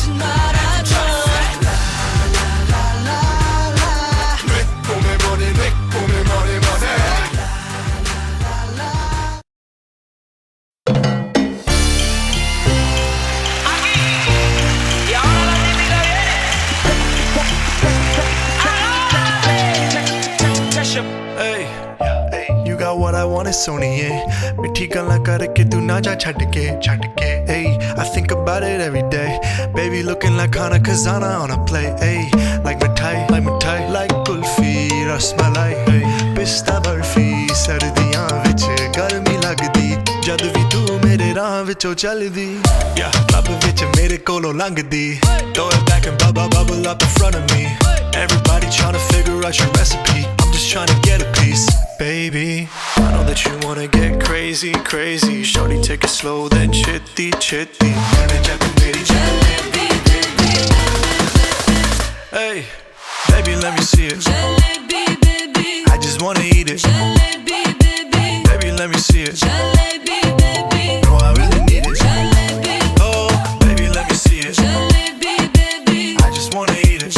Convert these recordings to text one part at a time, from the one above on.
같은 말아줘. 내 꿈에 머리 내 꿈에 머리 Hey, you got what I want, it's only it. मिठी गल्लां करके तू ना जा छड़ के Hey, I think about it every day. Baby looking like Hana Kazana on a plate. Hey, like mithai, like kulfi, rasmalai. Pista barfi, sardiyan vich garmi lagdi. Jad vi tu mere raah vichon chaldi. Yeah, club vich mere kolo langdi. Throw it back and bubble up in front of me. Everybody tryna figure out your recipe. I'm just tryna get a piece, baby. I know that you wanna get crazy. Shorty, take it slow, then chitty. Hey, baby, let me see it. Jalebi, baby. I just wanna eat it. Jalebi, baby. Baby, let me see it. Jalebi, baby. No, I really need it. Jalebi. Oh, baby, let me see it. Jalebi, baby. I just wanna eat it.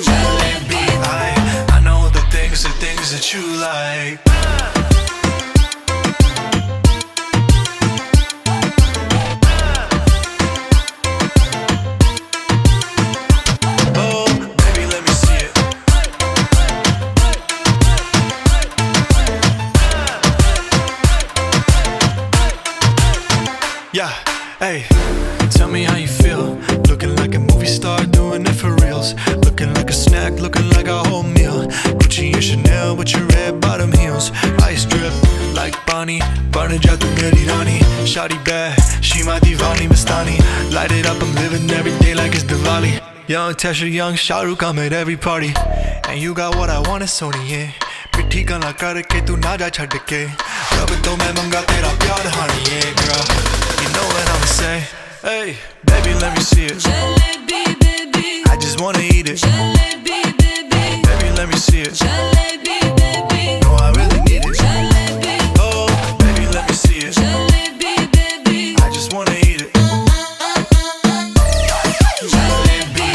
Jalebi. I know the things that you like. Oh, baby, let me see it. Yeah, hey, tell me how you feel. Looking like a movie star, doing it for reals. Looking like a snack, looking like a whole meal. Gucci and Chanel with your red bottom heels. Ice drip like Bonnie, burning ja tu meri rani. Shawty bad, she my divani Mastani. Light it up, I'm living every day like it's Diwali. Young Tesha, young Shah Rukh, I'm at every party. And you got what I want, it's only it. मिठी गल्लां करके तू ना जा छड़ के रब तो मैं मंगा तेरा प्यार honey, yeah girl. You know what I'ma say. Hey, baby, let me see it. Jalebi, baby. I just wanna eat it. Jalebi, baby. Baby, let me see it. Jalebi, baby. No, I really need it. Jalebi. Oh, baby, let me see it. Jalebi, baby. I just wanna eat it. Jalebi.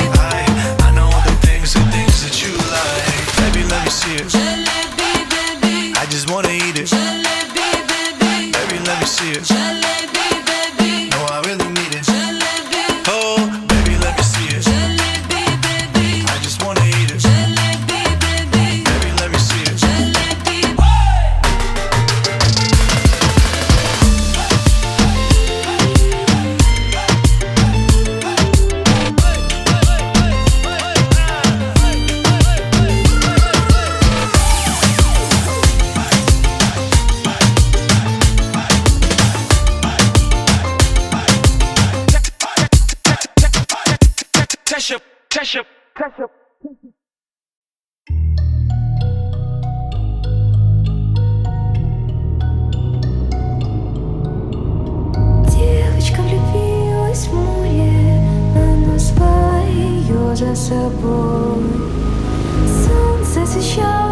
I know the things that you like. Baby, let me see it. Jalebi, baby. I just wanna eat it. Jalebi, baby. Baby, let me see it. Jalebi, baby. No, I really need it. Jalebi. Oh, baby, let me see it. Jalebi, baby. I just wanna eat it. Jalebi, baby. Baby, let me see it. Jalebi. Tesha. Девочка влюбилась в море, она звала ее за собой. Солнце освещало